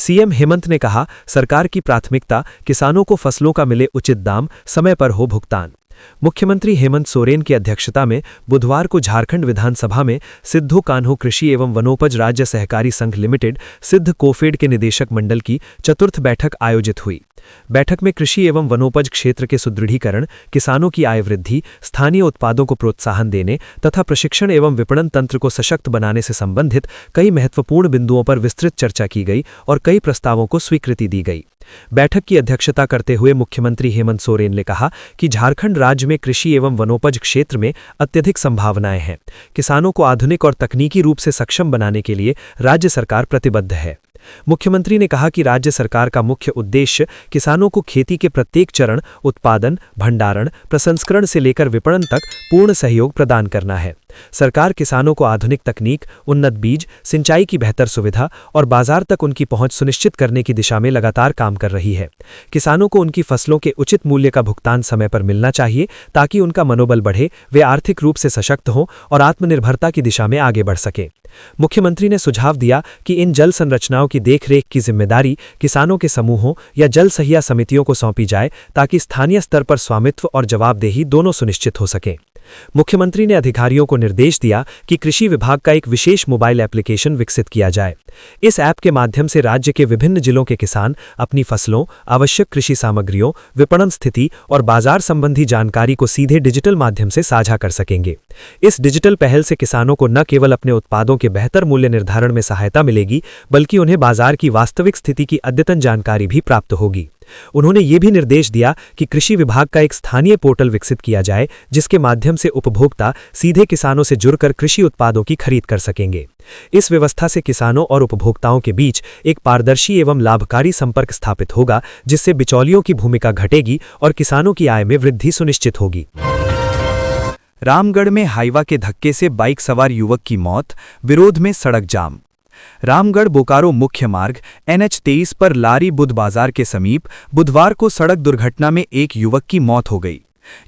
CM Hemant ने कहा, सरकार की प्राथमिकता किसानों को फसलों का मिले उचित दाम, समय पर हो भुगतान। मुख्यमंत्री हेमंत सोरेन की अध्यक्षता में बुधवार को झारखंड विधानसभा में सिद्धू कान्हू कृषि एवं वनोपज राज्य सहकारी संघ लिमिटेड सिद्ध कोफेड के निदेशक मंडल की चतुर्थ बैठक आयोजित हुई। बैठक में कृषि एवं वनोपज क्षेत्र के सुदृढ़ीकरण, किसानों की आय वृद्धि, स्थानीय उत्पादों को प्रोत्साहन देने तथा प्रशिक्षण एवं विपणन तंत्र को सशक्त बनाने से संबंधित कई महत्वपूर्ण बिंदुओं पर विस्तृत चर्चा की गई और कई प्रस्तावों को स्वीकृति दी गई। बैठक की अध्यक्षता करते हुए मुख्यमंत्री हेमंत सोरेन ने कहा कि झारखंड राज्य में कृषि एवं वनोपज क्षेत्र में अत्यधिक संभावनाएं हैं। किसानों को आधुनिक और तकनीकी रूप से सक्षम बनाने के लिए राज्य सरकार प्रतिबद्ध है। मुख्यमंत्री ने कहा कि राज्य सरकार का मुख्य उद्देश्य किसानों को खेती के प्रत्येक चरण, उत्पादन, भंडारण, प्रसंस्करण से लेकर विपणन तक पूर्ण सहयोग प्रदान करना है। सरकार किसानों को आधुनिक तकनीक, उन्नत बीज, सिंचाई की बेहतर सुविधा और बाजार तक उनकी पहुंच सुनिश्चित करने की दिशा में लगातार काम कर रही है। किसानों को उनकी फसलों के उचित मूल्य का भुगतान समय पर मिलना चाहिए ताकि उनका मनोबल बढ़े, वे आर्थिक रूप से सशक्त हों और आत्मनिर्भरता की दिशा में आगे बढ़ सकें। मुख्यमंत्री ने सुझाव दिया कि इन जल संरचनाओं की देखरेख की जिम्मेदारी किसानों के समूहों या जल सहिया समितियों को सौंपी जाए ताकि स्थानीय स्तर पर स्वामित्व और जवाबदेही दोनों सुनिश्चित हो सकें। मुख्यमंत्री ने अधिकारियों को निर्देश दिया कि कृषि विभाग का एक विशेष मोबाइल एप्लीकेशन विकसित किया जाए। इस ऐप के माध्यम से राज्य के विभिन्न जिलों के किसान अपनी फसलों, आवश्यक कृषि सामग्रियों, विपणन स्थिति और बाजार संबंधी जानकारी को सीधे डिजिटल माध्यम से साझा कर सकेंगे। इस डिजिटल पहल से किसानों को न केवल अपने उत्पादों के बेहतर मूल्य निर्धारण में सहायता मिलेगी, बल्कि उन्हें बाजार की वास्तविक स्थिति की अद्यतन जानकारी भी प्राप्त होगी। उन्होंने ये भी निर्देश दिया कि कृषि विभाग का एक स्थानीय पोर्टल विकसित किया जाए जिसके माध्यम से उपभोक्ता सीधे किसानों से जुड़कर कृषि उत्पादों की खरीद कर सकेंगे। इस व्यवस्था से किसानों और उपभोक्ताओं के बीच एक पारदर्शी एवं लाभकारी संपर्क स्थापित होगा, जिससे बिचौलियों की भूमिका घटेगी और किसानों की आय में वृद्धि सुनिश्चित होगी। रामगढ़ में हाईवा के धक्के से बाइक सवार युवक की मौत, विरोध में सड़क जाम। रामगढ़ बोकारो मुख्य मार्ग NH-23 पर लारी बुध बाजार के समीप बुधवार को सड़क दुर्घटना में एक युवक की मौत हो गई।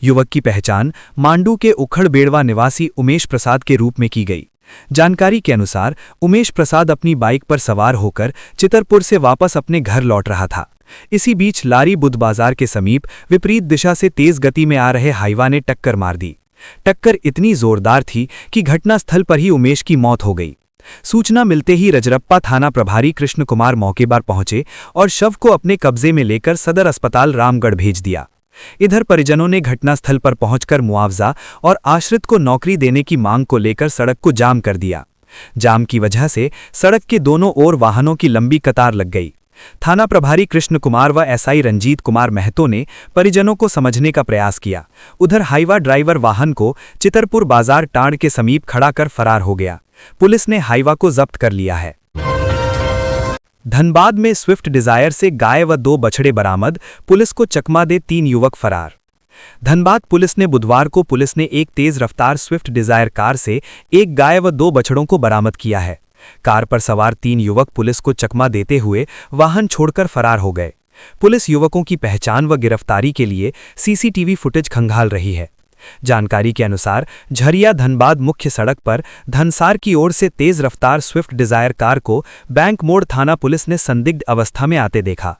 युवक की पहचान मांडू के उखड़ बेड़वा निवासी उमेश प्रसाद के रूप में की गई। जानकारी के अनुसार उमेश प्रसाद अपनी बाइक पर सवार होकर चितरपुर से वापस अपने घर लौट रहा था। इसी बीच लारी बुध बाजार के समीप विपरीत दिशा से तेज गति में आ रहे हाईवा ने टक्कर मार दी। टक्कर इतनी जोरदार थी कि घटनास्थल पर ही उमेश की मौत हो गई। सूचना मिलते ही रजरप्पा थाना प्रभारी कृष्ण कुमार मौके पर पहुंचे और शव को अपने कब्जे में लेकर सदर अस्पताल रामगढ़ भेज दिया। इधर परिजनों ने घटनास्थल पर पहुंचकर मुआवजा और आश्रित को नौकरी देने की मांग को लेकर सड़क को जाम कर दिया। जाम की वजह से सड़क के दोनों ओर वाहनों की लंबी कतार लग गई। थाना प्रभारी कृष्ण कुमार व SI रंजीत कुमार महतो ने परिजनों को समझने का प्रयास किया। उधर हाईवा ड्राइवर वाहन को चितरपुर बाजार टांड के समीप खड़ा कर फरार हो गया। पुलिस ने हाईवा को जब्त कर लिया है। धनबाद में स्विफ्ट डिजायर से गाय व 2 बछड़े बरामद, पुलिस को चकमा दे 3 युवक फरार। धनबाद पुलिस ने बुधवार को पुलिस ने एक तेज रफ्तार स्विफ्ट डिजायर कार से एक गाय व 2 बछड़ों को बरामद किया है। कार पर सवार 3 युवक पुलिस को चकमा देते हुए वाहन छोड़कर फरार हो गए। पुलिस युवकों की पहचान व गिरफ्तारी के लिए CCTV फुटेज खंगाल रही है। जानकारी के अनुसार झरिया धनबाद मुख्य सड़क पर धनसार की ओर से तेज रफ्तार स्विफ्ट डिजायर कार को बैंक मोड़ थाना पुलिस ने संदिग्ध अवस्था में आते देखा।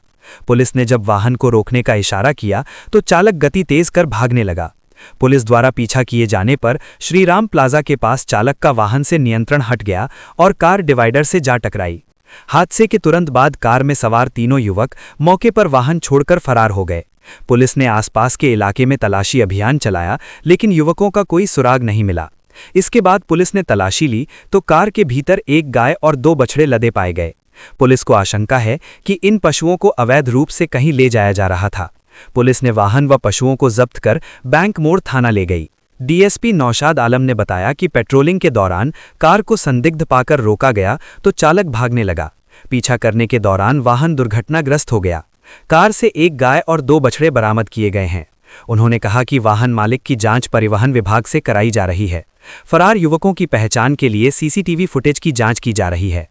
पुलिस ने जब वाहन को रोकने का इशारा किया तो चालक गति तेज कर भागने लगा। पुलिस द्वारा पीछा किए जाने पर श्रीराम प्लाजा के पास चालक का वाहन से नियंत्रण हट गया और कार डिवाइडर से जा टकराई। हादसे के तुरंत बाद कार में सवार तीनों युवक मौके पर वाहन छोड़कर फरार हो गए। पुलिस ने आसपास के इलाके में तलाशी अभियान चलाया, लेकिन युवकों का कोई सुराग नहीं मिला। इसके बाद पुलिस ने तलाशी ली तो कार के भीतर एक गाय और 2 बछड़े लदे पाए गए। पुलिस को आशंका है कि इन पशुओं को अवैध रूप से कहीं ले जाया जा रहा था। पुलिस ने वाहन व पशुओं को जब्त कर बैंक मोड़ थाना ले गई। DSP नौशाद आलम ने बताया कि पेट्रोलिंग के दौरान कार को संदिग्ध पाकर रोका गया तो चालक भागने लगा। पीछा करने के दौरान वाहन दुर्घटनाग्रस्त हो गया। कार से एक गाय और 2 बछड़े बरामद किए गए हैं। उन्होंने कहा कि वाहन मालिक की जांच परिवहन विभाग से कराई जा रही है। फरार युवकों की पहचान के लिए CCTV फुटेज की जांच की जा रही है।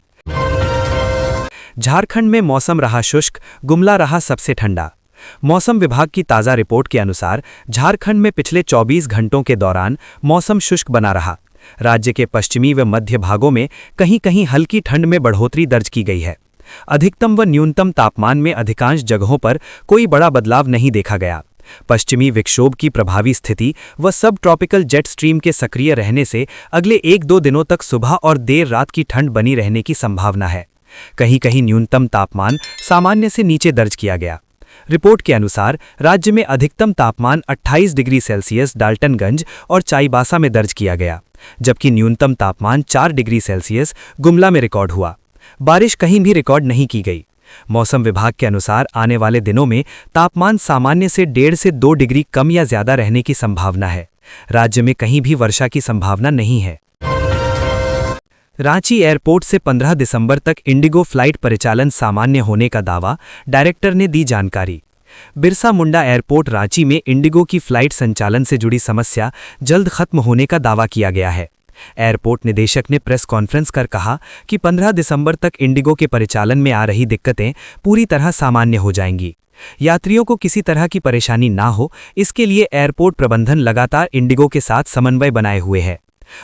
झारखंड में मौसम रहा शुष्क, गुमला रहा सबसे ठंडा। मौसम विभाग की ताज़ा रिपोर्ट के अनुसार झारखंड में पिछले 24 घंटों के दौरान मौसम शुष्क बना रहा। राज्य के पश्चिमी व मध्य भागों में कहीं कहीं हल्की ठंड में बढ़ोतरी दर्ज की गई है। अधिकतम व न्यूनतम तापमान में अधिकांश जगहों पर कोई बड़ा बदलाव नहीं देखा गया। पश्चिमी विक्षोभ की प्रभावी स्थिति व सब ट्रॉपिकल जेट स्ट्रीम के सक्रिय रहने से अगले 1-2 दिनों तक सुबह और देर रात की ठंड बनी रहने की संभावना है। कहीं कहीं न्यूनतम तापमान सामान्य से नीचे दर्ज किया गया। रिपोर्ट के अनुसार राज्य में अधिकतम तापमान 28 डिग्री सेल्सियस डाल्टनगंज और चाईबासा में दर्ज किया गया, जबकि न्यूनतम तापमान 4 डिग्री सेल्सियस गुमला में रिकॉर्ड हुआ। बारिश कहीं भी रिकॉर्ड नहीं की गई। मौसम विभाग के अनुसार आने वाले दिनों में तापमान सामान्य से 1.5 से 2 डिग्री कम या ज्यादा रहने की संभावना है। राज्य में कहीं भी वर्षा की संभावना नहीं है। रांची एयरपोर्ट से 15 दिसंबर तक इंडिगो फ्लाइट परिचालन सामान्य होने का दावा, डायरेक्टर ने दी जानकारी। बिरसा मुंडा एयरपोर्ट रांची में इंडिगो की फ्लाइट संचालन से जुड़ी समस्या जल्द खत्म होने का दावा किया गया है। एयरपोर्ट निदेशक ने प्रेस कॉन्फ्रेंस कर कहा कि 15 दिसंबर तक इंडिगो के परिचालन में आ रही दिक्कतें पूरी तरह सामान्य हो जाएंगी। यात्रियों को किसी तरह की परेशानी ना हो, इसके लिए एयरपोर्ट प्रबंधन लगातार इंडिगो के साथ समन्वय बनाए हुए है।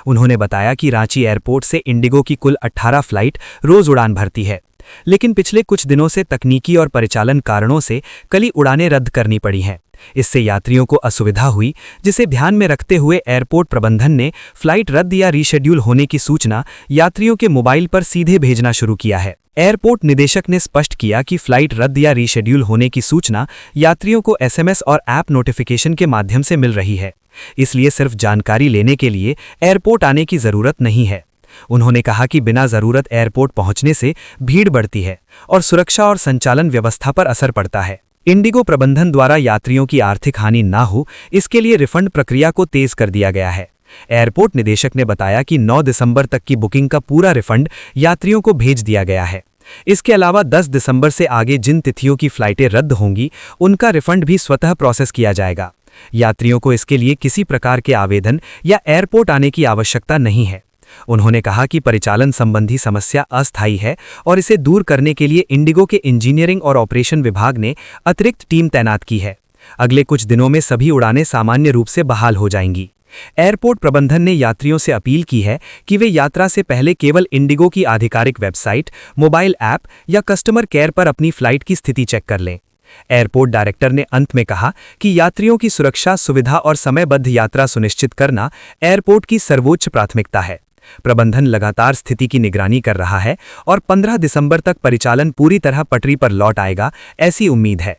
उन्होंने बताया कि रांची एयरपोर्ट से इंडिगो की कुल 18 फ्लाइट रोज उड़ान भरती है, लेकिन पिछले कुछ दिनों से तकनीकी और परिचालन कारणों से कई उड़ानें रद्द करनी पड़ी हैं। इससे यात्रियों को असुविधा हुई, जिसे ध्यान में रखते हुए एयरपोर्ट प्रबंधन ने फ्लाइट रद्द या रीशेड्यूल होने की सूचना यात्रियों के मोबाइल पर सीधे भेजना शुरू किया है। एयरपोर्ट निदेशक ने स्पष्ट किया कि फ्लाइट रद्द या रीशेड्यूल होने की सूचना यात्रियों को SMS और ऐप नोटिफिकेशन के माध्यम से मिल रही है, इसलिए सिर्फ जानकारी लेने के लिए एयरपोर्ट आने की जरूरत नहीं है। उन्होंने कहा कि बिना जरूरत एयरपोर्ट पहुंचने से भीड़ बढ़ती है और सुरक्षा और संचालन व्यवस्था पर असर पड़ता है। इंडिगो प्रबंधन द्वारा यात्रियों की आर्थिक हानि ना हो, इसके लिए रिफंड प्रक्रिया को तेज कर दिया गया है। एयरपोर्ट निदेशक ने बताया कि 9 दिसंबर तक की बुकिंग का पूरा रिफंड यात्रियों को भेज दिया गया है। इसके अलावा 10 दिसंबर से आगे जिन तिथियों की फ्लाइटें रद्द होंगी, उनका रिफंड भी स्वतः प्रोसेस किया जाएगा। यात्रियों को इसके लिए किसी प्रकार के आवेदन या एयरपोर्ट आने की आवश्यकता नहीं है। उन्होंने कहा कि परिचालन संबंधी समस्या अस्थायी है और इसे दूर करने के लिए इंडिगो के इंजीनियरिंग और ऑपरेशन विभाग ने अतिरिक्त टीम तैनात की है। अगले कुछ दिनों में सभी उड़ानें सामान्य रूप से बहाल हो जाएंगी। एयरपोर्ट प्रबंधन ने यात्रियों से अपील की है कि वे यात्रा से पहले केवल इंडिगो की आधिकारिक वेबसाइट, मोबाइल ऐप या कस्टमर केयर पर अपनी फ्लाइट की स्थिति चेक कर लें। एयरपोर्ट डायरेक्टर ने अंत में कहा कि यात्रियों की सुरक्षा, सुविधा और समयबद्ध यात्रा सुनिश्चित करना एयरपोर्ट की सर्वोच्च प्राथमिकता है। प्रबंधन लगातार स्थिति की निगरानी कर रहा है और 15 दिसंबर तक परिचालन पूरी तरह पटरी पर लौट आएगा, ऐसी उम्मीद है।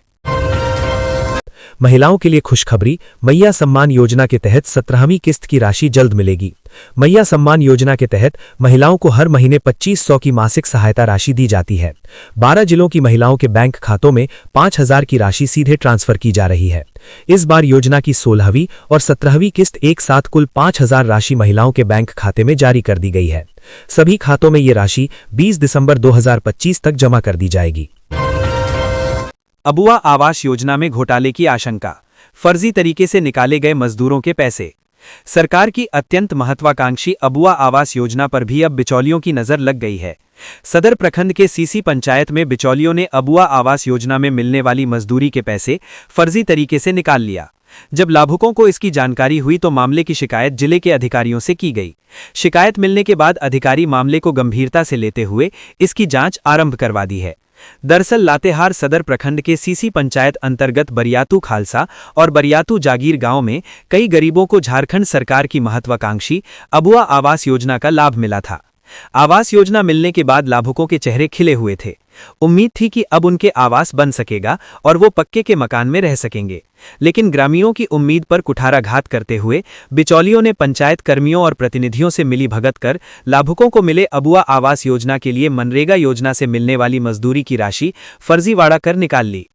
महिलाओं के लिए खुशखबरी, मैया सम्मान योजना के तहत 17वीं किस्त की राशि जल्द मिलेगी। मैया सम्मान योजना के तहत महिलाओं को हर महीने 2500 की मासिक सहायता राशि दी जाती है। 12 जिलों की महिलाओं के बैंक खातों में 5000 की राशि सीधे ट्रांसफर की जा रही है। इस बार योजना की 16वीं और 17वीं किस्त एक साथ कुल 5000 राशि महिलाओं के बैंक खाते में जारी कर दी गई है। सभी खातों में ये राशि 20 दिसंबर 2025 तक जमा कर दी जाएगी। अबुआ आवास योजना में घोटाले की आशंका, फर्जी तरीके से निकाले गए मजदूरों के पैसे। सरकार की अत्यंत महत्वाकांक्षी अबुआ आवास योजना पर भी अब बिचौलियों की नजर लग गई है। सदर प्रखंड के सीसी पंचायत में बिचौलियों ने अबुआ आवास योजना में मिलने वाली मजदूरी के पैसे फर्जी तरीके से निकाल लिया। जब लाभुकों को इसकी जानकारी हुई तो मामले की शिकायत जिले के अधिकारियों से की गई। शिकायत मिलने के बाद अधिकारी मामले को गंभीरता से लेते हुए इसकी जांच आरंभ करवा दी है। दरअसल लातेहार सदर प्रखंड के सीसी पंचायत अंतर्गत बरियातू खालसा और बरियातू जागीर गांव में कई गरीबों को झारखंड सरकार की महत्वाकांक्षी अबुआ आवास योजना का लाभ मिला था। आवास योजना मिलने के बाद लाभुकों के चेहरे खिले हुए थे। उम्मीद थी कि अब उनके आवास बन सकेगा और वो पक्के के मकान में रह सकेंगे, लेकिन ग्रामीणों की उम्मीद पर कुठाराघात करते हुए बिचौलियों ने पंचायत कर्मियों और प्रतिनिधियों से मिली भगत कर लाभुकों को मिले अबुआ आवास योजना के लिए मनरेगा योजना से मिलने वाली मजदूरी की राशि फर्जीवाड़ा कर निकाल ली।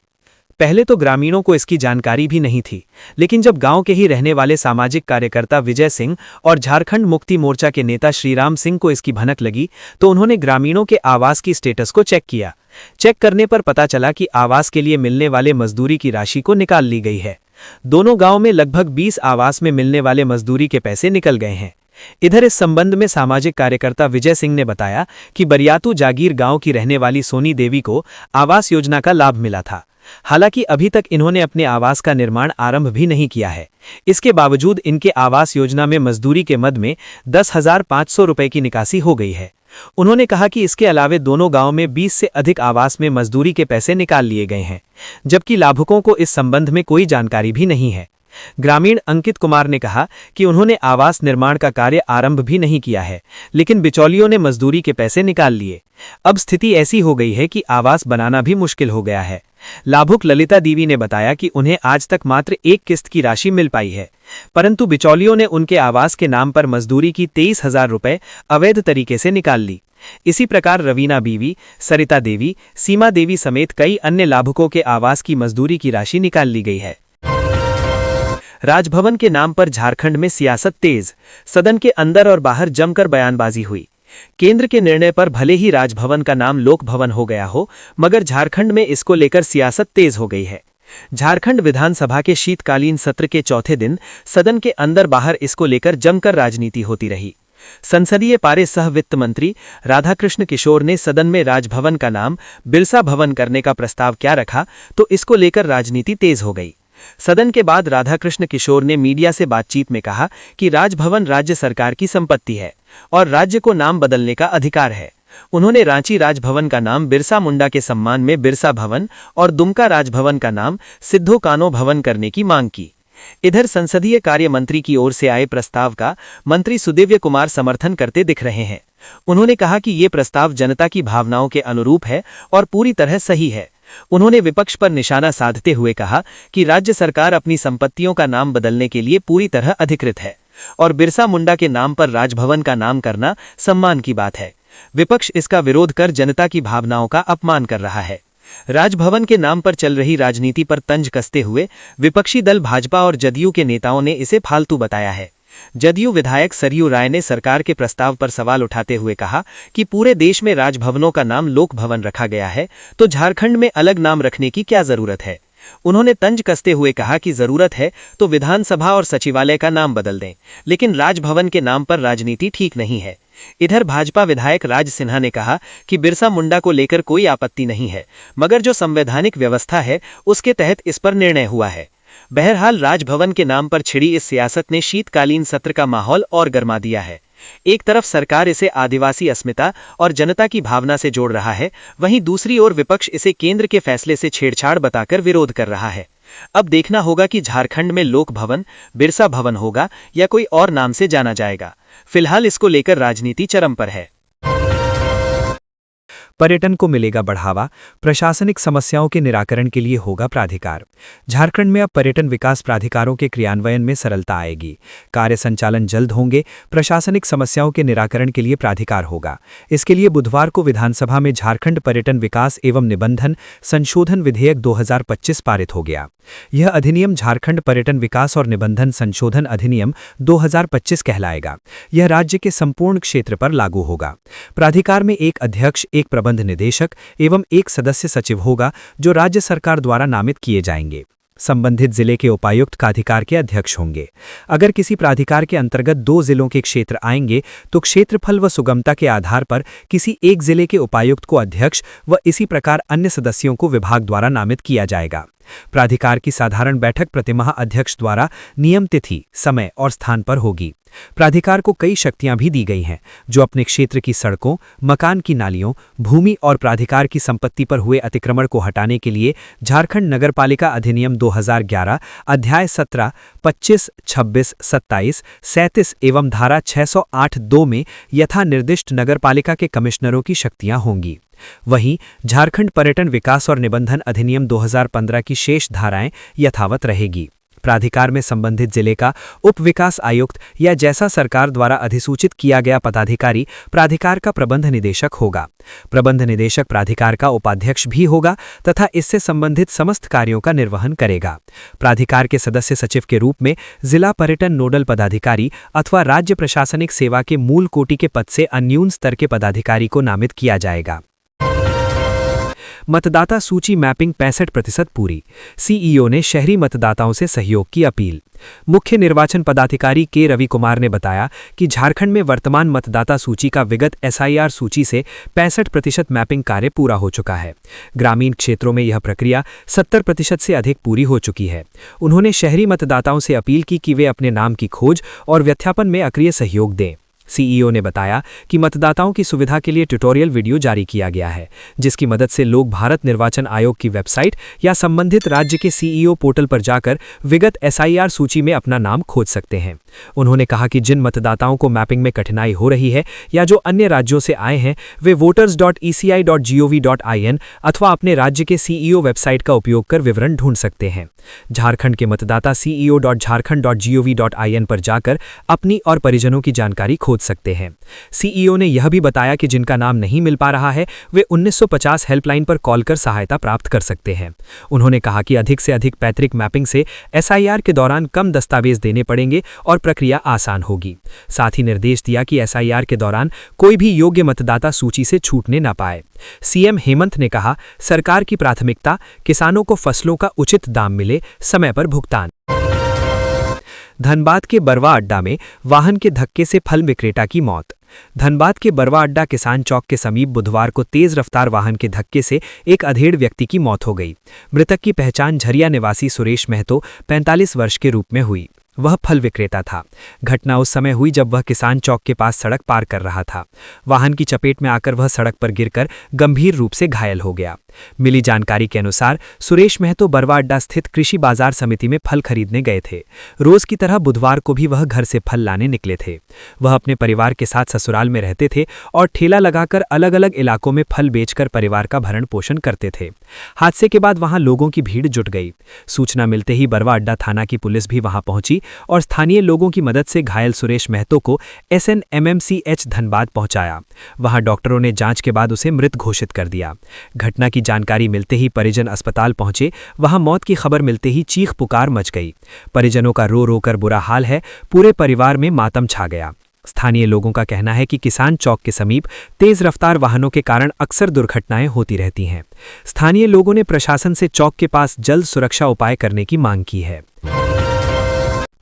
पहले तो ग्रामीणों को इसकी जानकारी भी नहीं थी, लेकिन जब गांव के ही रहने वाले सामाजिक कार्यकर्ता विजय सिंह और झारखंड मुक्ति मोर्चा के नेता श्रीराम सिंह को इसकी भनक लगी तो उन्होंने ग्रामीणों के आवास की स्टेटस को चेक किया। चेक करने पर पता चला कि आवास के लिए मिलने वाले मजदूरी की राशि को निकाल ली गई है। दोनों गांव में लगभग 20 आवास में मिलने वाले मजदूरी के पैसे निकल गए हैं। इधर इस संबंध में सामाजिक कार्यकर्ता विजय सिंह ने बताया कि बरियातू जागीर गांव की रहने वाली सोनी देवी को आवास योजना का लाभ मिला था। हालांकि अभी तक इन्होंने अपने आवास का निर्माण आरंभ भी नहीं किया है। इसके बावजूद इनके आवास योजना में मजदूरी के मद में 10,500 रुपए की निकासी हो गई है। उन्होंने कहा कि इसके अलावे दोनों गांव में 20 से अधिक आवास में मजदूरी के पैसे निकाल लिए गए हैं, जबकि लाभुकों को इस संबंध में कोई जानकारी भी नहीं है। ग्रामीण अंकित कुमार ने कहा कि उन्होंने आवास निर्माण का कार्य आरंभ भी नहीं किया है, लेकिन बिचौलियों ने मजदूरी के पैसे निकाल लिए। अब स्थिति ऐसी हो गई है कि आवास बनाना भी मुश्किल हो गया है। लाभुक ललिता देवी ने बताया कि उन्हें आज तक मात्र एक किस्त की राशि मिल पाई है, परंतु बिचौलियों ने उनके आवास के नाम पर मजदूरी की 23,000 रुपए अवैध तरीके से निकाल ली। इसी प्रकार रवीना बीवी, सरिता देवी, सीमा देवी समेत कई अन्य लाभुकों के आवास की मजदूरी की राशि निकाल ली गई है। राजभवन के नाम पर झारखंड में सियासत तेज, सदन के अंदर और बाहर जमकर बयानबाजी हुई। केंद्र के निर्णय पर भले ही राजभवन का नाम लोक भवन हो गया हो, मगर झारखंड में इसको लेकर सियासत तेज हो गई है। झारखंड विधानसभा के शीतकालीन सत्र के चौथे दिन सदन के अंदर बाहर इसको लेकर जमकर राजनीति होती रही। संसदीय पारे सह वित्त मंत्री राधाकृष्ण किशोर ने सदन में राजभवन का नाम बिरसा भवन करने का प्रस्ताव क्या रखा, तो इसको लेकर राजनीति तेज हो गई। सदन के बाद राधाकृष्ण किशोर ने मीडिया से बातचीत में कहा कि राजभवन राज्य सरकार की संपत्ति है और राज्य को नाम बदलने का अधिकार है। उन्होंने रांची राजभवन का नाम बिरसा मुंडा के सम्मान में बिरसा भवन और दुमका राजभवन का नाम सिद्धो कान्हो भवन करने की मांग की। इधर संसदीय कार्य मंत्री की ओर से आए प्रस्ताव का मंत्री सुदिव्य कुमार समर्थन करते दिख रहे हैं। उन्होंने कहा कि ये प्रस्ताव जनता की भावनाओं के अनुरूप है और पूरी तरह सही है। उन्होंने विपक्ष पर निशाना साधते हुए कहा कि राज्य सरकार अपनी संपत्तियों का नाम बदलने के लिए पूरी तरह अधिकृत है और बिरसा मुंडा के नाम पर राजभवन का नाम करना सम्मान की बात है। विपक्ष इसका विरोध कर जनता की भावनाओं का अपमान कर रहा है। राजभवन के नाम पर चल रही राजनीति पर तंज कसते हुए विपक्षी दल भाजपा और जदयू के नेताओं ने इसे फालतू बताया है। जदयू विधायक सरयू राय ने सरकार के प्रस्ताव पर सवाल उठाते हुए कहा कि पूरे देश में राजभवनों का नाम लोक भवन रखा गया है, तो झारखंड में अलग नाम रखने की क्या जरूरत है। उन्होंने तंज कसते हुए कहा कि जरूरत है तो विधानसभा और सचिवालय का नाम बदल दें, लेकिन राजभवन के नाम पर राजनीति ठीक नहीं है। इधर भाजपा विधायक राज सिन्हा ने कहा कि बिरसा मुंडा को लेकर कोई आपत्ति नहीं है, मगर जो संवैधानिक व्यवस्था है उसके तहत इस पर निर्णय हुआ है। बहरहाल राजभवन के नाम पर छिड़ी इस सियासत ने शीतकालीन सत्र का माहौल और गर्मा दिया है। एक तरफ सरकार इसे आदिवासी अस्मिता और जनता की भावना से जोड़ रहा है, वहीं दूसरी ओर विपक्ष इसे केंद्र के फैसले से छेड़छाड़ बताकर विरोध कर रहा है। अब देखना होगा कि झारखंड में लोक भवन बिरसा भवन होगा या कोई और नाम से जाना जाएगा। फिलहाल इसको लेकर राजनीति चरम पर है। पर्यटन को मिलेगा बढ़ावा, प्रशासनिक समस्याओं के निराकरण के लिए होगा प्राधिकार। झारखंड में अब पर्यटन विकास प्राधिकारों के क्रियान्वयन में सरलता आएगी। कार्य संचालन जल्द होंगे। प्रशासनिक समस्याओं के निराकरण के लिए प्राधिकार होगा। इसके लिए बुधवार को विधानसभा में झारखंड पर्यटन विकास एवं निबंधन संशोधन विधेयक 2025 पारित हो गया। यह अधिनियम झारखंड पर्यटन विकास और निबंधन संशोधन अधिनियम 2025 कहलाएगा। यह राज्य के संपूर्ण क्षेत्र पर लागू होगा। प्राधिकार में एक अध्यक्ष, एक प्रबंध निदेशक एवं एक सदस्य सचिव होगा, जो राज्य सरकार द्वारा नामित किए जाएंगे। संबंधित जिले के उपायुक्त प्राधिकार के अध्यक्ष होंगे। अगर किसी प्राधिकार के अंतर्गत 2 जिलों के क्षेत्र आएंगे तो क्षेत्रफल व सुगमता के आधार पर किसी एक जिले के उपायुक्त को अध्यक्ष व इसी प्रकार अन्य सदस्यों को विभाग द्वारा नामित किया जाएगा। प्राधिकार की साधारण बैठक प्रतिमाह अध्यक्ष द्वारा नियम तिथि, समय और स्थान पर होगी। प्राधिकार को कई शक्तियां भी दी गई हैं, जो अपने क्षेत्र की सड़कों, मकान की नालियों, भूमि और प्राधिकार की संपत्ति पर हुए अतिक्रमण को हटाने के लिए झारखंड नगरपालिका अधिनियम 2011 अध्याय 17, 25, 26, 27, 37 एवं धारा 608(2) में यथा निर्दिष्ट नगरपालिका के कमिश्नरों की शक्तियां होंगी। वहीं झारखंड पर्यटन विकास और निबंधन अधिनियम 2015 की शेष धाराएं यथावत रहेगी। प्राधिकार में संबंधित जिले का उप विकास आयुक्त या जैसा सरकार द्वारा अधिसूचित किया गया पदाधिकारी प्राधिकार का प्रबंध निदेशक होगा। प्रबंध निदेशक प्राधिकार का उपाध्यक्ष भी होगा तथा इससे संबंधित समस्त कार्यों का निर्वहन करेगा। प्राधिकार के सदस्य सचिव के रूप में जिला पर्यटन नोडल पदाधिकारी अथवा राज्य प्रशासनिक सेवा के मूल कोटि के पद से अन्यून स्तर के पदाधिकारी को नामित किया जाएगा। मतदाता सूची मैपिंग 65% पूरी। सीईओ ने शहरी मतदाताओं से सहयोग की अपील। मुख्य निर्वाचन पदाधिकारी के रवि कुमार ने बताया कि झारखंड में वर्तमान मतदाता सूची का विगत एसआईआर सूची से 65% मैपिंग कार्य पूरा हो चुका है। ग्रामीण क्षेत्रों में यह प्रक्रिया 70% से अधिक पूरी हो चुकी है। उन्होंने शहरी मतदाताओं से अपील की कि वे अपने नाम की खोज और व्यत्यापन में सक्रिय सहयोग दें। सीईओ ने बताया कि मतदाताओं की सुविधा के लिए ट्यूटोरियल वीडियो जारी किया गया है, जिसकी मदद से लोग भारत निर्वाचन आयोग की वेबसाइट या संबंधित राज्य के सीईओ पोर्टल पर जाकर विगत एसआईआर सूची में अपना नाम खोज सकते हैं। उन्होंने कहा कि जिन मतदाताओं को मैपिंग में कठिनाई हो रही है या जो अन्य राज्यों से आए हैं, वे voters.eci.gov.in अथवा अपने राज्य के सीईओ वेबसाइट का उपयोग कर विवरण ढूंढ सकते हैं। झारखंड के मतदाता ceo.jharkhand.gov.in पर जाकर अपनी और परिजनों की जानकारी खोज सकते हैं। सीईओ ने यह भी बताया कि जिनका नाम नहीं मिल पा रहा है, वे 1950 हेल्पलाइन पर कॉल कर सहायता प्राप्त कर सकते हैं। उन्होंने कहा कि अधिक से अधिक पैतृक मैपिंग से एसआईआर के दौरान कम दस्तावेज देने पड़ेंगे और प्रक्रिया आसान होगी। साथ ही निर्देश दिया कि एसआईआर के दौरान कोई भी योग्य मतदाता सूची से छूटने न पाए। सीएम हेमंत ने कहा, सरकार की प्राथमिकता किसानों को फसलों का उचित दाम मिले, समय पर भुगतान। धनबाद के बरवा अड्डा में वाहन के धक्के से फल विक्रेता की मौत। धनबाद के बरवा अड्डा किसान चौक के समीप बुधवार को तेज रफ्तार वाहन के धक्के से एक अधेड़ व्यक्ति की मौत हो गई। मृतक की पहचान झरिया निवासी सुरेश महतो 45 वर्ष के रूप में हुई। वह फल विक्रेता था। घटना उस समय हुई जब वह किसान चौक के पास सड़क पार कर रहा था। वाहन की चपेट में आकर वह सड़क पर गिरकर गंभीर रूप से घायल हो गया। मिली जानकारी के अनुसार सुरेश महतो बरवा अड्डा स्थित कृषि बाजार समिति में फल खरीदने गए थे। रोज की तरह बुधवार को भी वह घर से फल लाने निकले थे। वह अपने परिवार के साथ ससुराल में रहते थे और ठेला लगाकर अलग अलग इलाकों में फल बेचकर परिवार का भरण पोषण करते थे। हादसे के बाद वहां लोगों की भीड़ जुट गई। सूचना मिलते ही बरवा अड्डा थाना की पुलिस भी वहां पहुंची और स्थानीय लोगों की मदद से घायल सुरेश महतो को SNMMCH धनबाद पहुंचाया। वहां डॉक्टरों ने जांच के बाद उसे मृत घोषित कर दिया। घटना की जानकारी मिलते ही परिजन अस्पताल पहुंचे। वहां मौत की खबर मिलते ही चीख पुकार मच गई। परिजनों का रो रो कर बुरा हाल है। पूरे परिवार में मातम छा गया। स्थानीय लोगों का कहना है कि किसान चौक के समीप तेज रफ्तार वाहनों के कारण अक्सर दुर्घटनाएं होती रहती हैं। स्थानीय लोगों ने प्रशासन से चौक के पास जल्द सुरक्षा उपाय करने की मांग की है।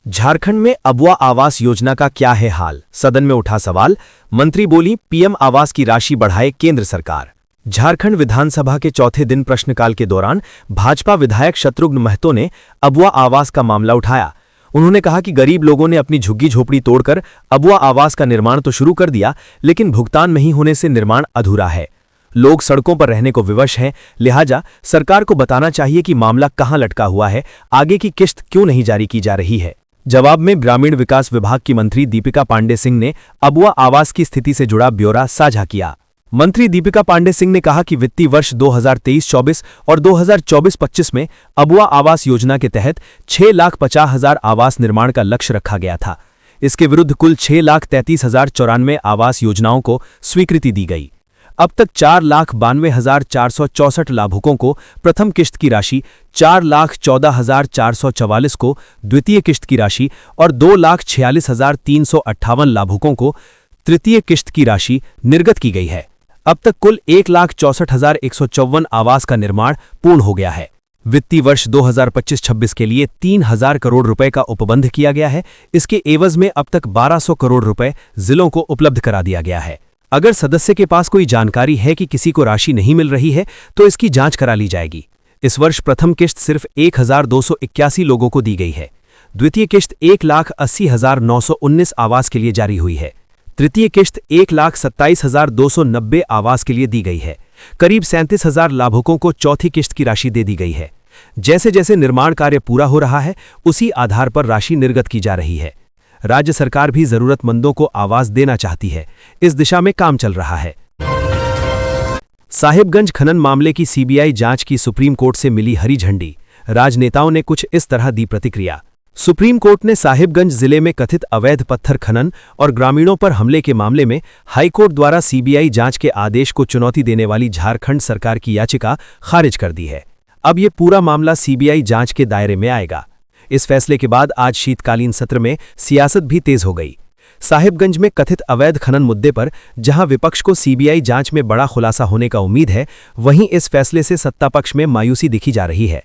झारखंड में अबुआ आवास योजना का क्या है हाल? सदन में उठा सवाल। मंत्री बोली, पीएम आवास की राशि बढ़ाए केंद्र सरकार। झारखंड विधानसभा के चौथे दिन प्रश्नकाल के दौरान भाजपा विधायक शत्रुघ्न महतो ने अबुआ आवास का मामला उठाया। उन्होंने कहा कि गरीब लोगों ने अपनी झुग्गी झोपड़ी तोड़कर अबुआ आवास का निर्माण तो शुरू कर दिया, लेकिन भुगतान नहीं होने से निर्माण अधूरा है। लोग सड़कों पर रहने को विवश हैं, लिहाजा सरकार को बताना चाहिए कि मामला कहां लटका हुआ है, आगे की किश्त क्यों नहीं जारी की जा रही है। जवाब में ग्रामीण विकास विभाग की मंत्री दीपिका पांडे सिंह ने अबुआ आवास की स्थिति से जुड़ा ब्यौरा साझा किया। मंत्री दीपिका पांडे सिंह ने कहा कि वित्तीय वर्ष 2023-24 और 2024-25 में अबुआ आवास योजना के तहत 6,50,000 आवास निर्माण का लक्ष्य रखा गया था। इसके विरुद्ध कुल 6,33,094 आवास योजनाओं को स्वीकृति दी गई। अब तक 4,92,464 लाभुकों को प्रथम किश्त की राशि, 4,14,444 को द्वितीय किश्त की राशि और 2,46,358 लाभुकों को तृतीय किश्त की राशि निर्गत की गई है। अब तक कुल 1,64,154 आवास का निर्माण पूर्ण हो गया है। वित्तीय वर्ष 2025-26 के लिए 3,000 करोड़ रुपए का उपबंध किया गया है। इसके एवज में अब तक 1,200 करोड़ रुपए जिलों को उपलब्ध करा दिया गया है। अगर सदस्य के पास कोई जानकारी है कि किसी को राशि नहीं मिल रही है, तो इसकी जांच करा ली जाएगी। इस वर्ष प्रथम किश्त सिर्फ 1,281 लोगों को दी गई है। द्वितीय किश्त 1,80,919 आवास के लिए जारी हुई है। तृतीय किश्त 1,27,290 आवास के लिए दी गई है। करीब 37,000 लाभुकों को चौथी किश्त की राशि दे दी गई है। जैसे जैसे निर्माण कार्य पूरा हो रहा है, उसी आधार पर राशि निर्गत की जा रही है। राज्य सरकार भी जरूरतमंदों को आवास देना चाहती है। इस दिशा में काम चल रहा है। साहिबगंज खनन मामले की सीबीआई जांच की सुप्रीम कोर्ट से मिली हरी झंडी। राजनेताओं ने कुछ इस तरह दी प्रतिक्रिया। सुप्रीम कोर्ट ने साहिबगंज जिले में कथित अवैध पत्थर खनन और ग्रामीणों पर हमले के मामले में हाईकोर्ट द्वारा सीबीआई जांच के आदेश को चुनौती देने वाली झारखंड सरकार की याचिका खारिज कर दी है। अब ये पूरा मामला सीबीआई जांच के दायरे में आएगा। इस फैसले के बाद आज शीतकालीन सत्र में सियासत भी तेज हो गई। साहिबगंज में कथित अवैध खनन मुद्दे पर जहां विपक्ष को सीबीआई जांच में बड़ा खुलासा होने का उम्मीद है, वहीं इस फैसले से सत्तापक्ष में मायूसी दिखी जा रही है।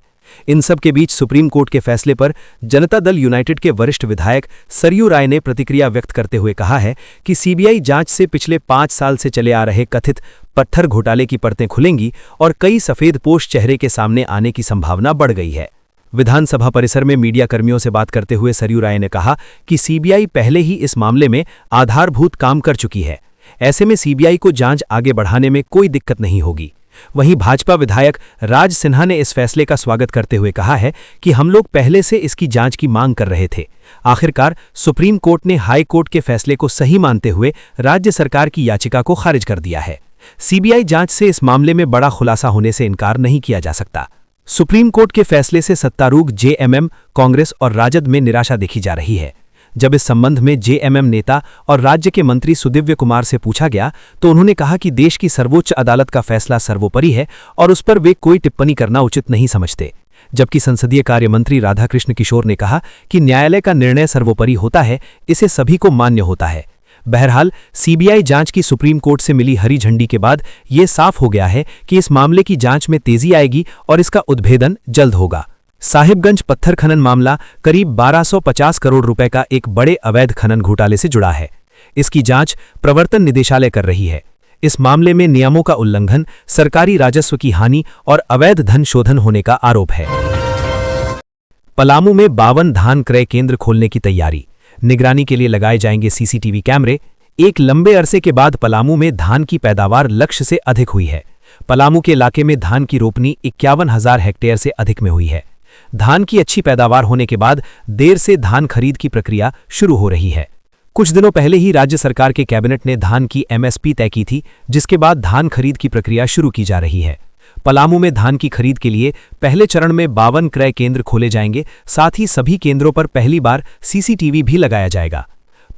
इन सब के बीच सुप्रीम कोर्ट के फैसले पर जनता दल यूनाइटेड के वरिष्ठ विधायक सरयू राय ने प्रतिक्रिया व्यक्त करते हुए कहा है कि सीबीआई जांच से पिछले 5 साल से चले आ रहे कथित पत्थर घोटाले की परतें खुलेंगी और कई सफेदपोश चेहरे के सामने आने की संभावना बढ़ गई है। विधानसभा परिसर में मीडिया कर्मियों से बात करते हुए सरयू राय ने कहा कि सीबीआई पहले ही इस मामले में आधारभूत काम कर चुकी है। ऐसे में सीबीआई को जांच आगे बढ़ाने में कोई दिक्कत नहीं होगी। वहीं भाजपा विधायक राज सिन्हा ने इस फैसले का स्वागत करते हुए कहा है कि हम लोग पहले से इसकी जांच की मांग कर रहे थे। आखिरकार सुप्रीम कोर्ट ने हाई कोर्ट के फैसले को सही मानते हुए राज्य सरकार की याचिका को खारिज कर दिया है। सीबीआई जांच से इस मामले में बड़ा खुलासा होने से इनकार नहीं किया जा सकता। सुप्रीम कोर्ट के फैसले से सत्तारूढ़ जेएमएम, कांग्रेस और राजद में निराशा देखी जा रही है। जब इस संबंध में जेएमएम नेता और राज्य के मंत्री सुदिव्य कुमार से पूछा गया तो उन्होंने कहा कि देश की सर्वोच्च अदालत का फैसला सर्वोपरि है और उस पर वे कोई टिप्पणी करना उचित नहीं समझते। जबकि संसदीय कार्य मंत्री राधाकृष्ण किशोर ने कहा कि न्यायालय का निर्णय सर्वोपरि होता है, इसे सभी को मान्य होता है। बहरहाल सीबीआई जांच की सुप्रीम कोर्ट से मिली हरी झंडी के बाद ये साफ हो गया है कि इस मामले की जांच में तेजी आएगी और इसका उद्भेदन जल्द होगा। साहिबगंज पत्थर खनन मामला करीब 1250 करोड़ रुपए का एक बड़े अवैध खनन घोटाले से जुड़ा है। इसकी जांच प्रवर्तन निदेशालय कर रही है। इस मामले में नियमों का उल्लंघन, सरकारी राजस्व की हानि और अवैध धन शोधन होने का आरोप है। पलामू में 52 धान क्रय केंद्र खोलने की तैयारी, निगरानी के लिए लगाए जाएंगे सीसीटीवी कैमरे। एक लंबे अरसे के बाद पलामू में धान की पैदावार लक्ष्य से अधिक हुई है। पलामू के इलाके में धान की रोपनी 51,000 हेक्टेयर से अधिक में हुई है। धान की अच्छी पैदावार होने के बाद देर से धान खरीद की प्रक्रिया शुरू हो रही है। कुछ दिनों पहले ही राज्य सरकार के कैबिनेट ने धान की एमएसपी तय की थी, जिसके बाद धान खरीद की प्रक्रिया शुरू की जा रही है। पलामू में धान की खरीद के लिए पहले चरण में 52 क्रय केंद्र खोले जाएंगे। साथ ही सभी केंद्रों पर पहली बार सीसीटीवी भी लगाया जाएगा।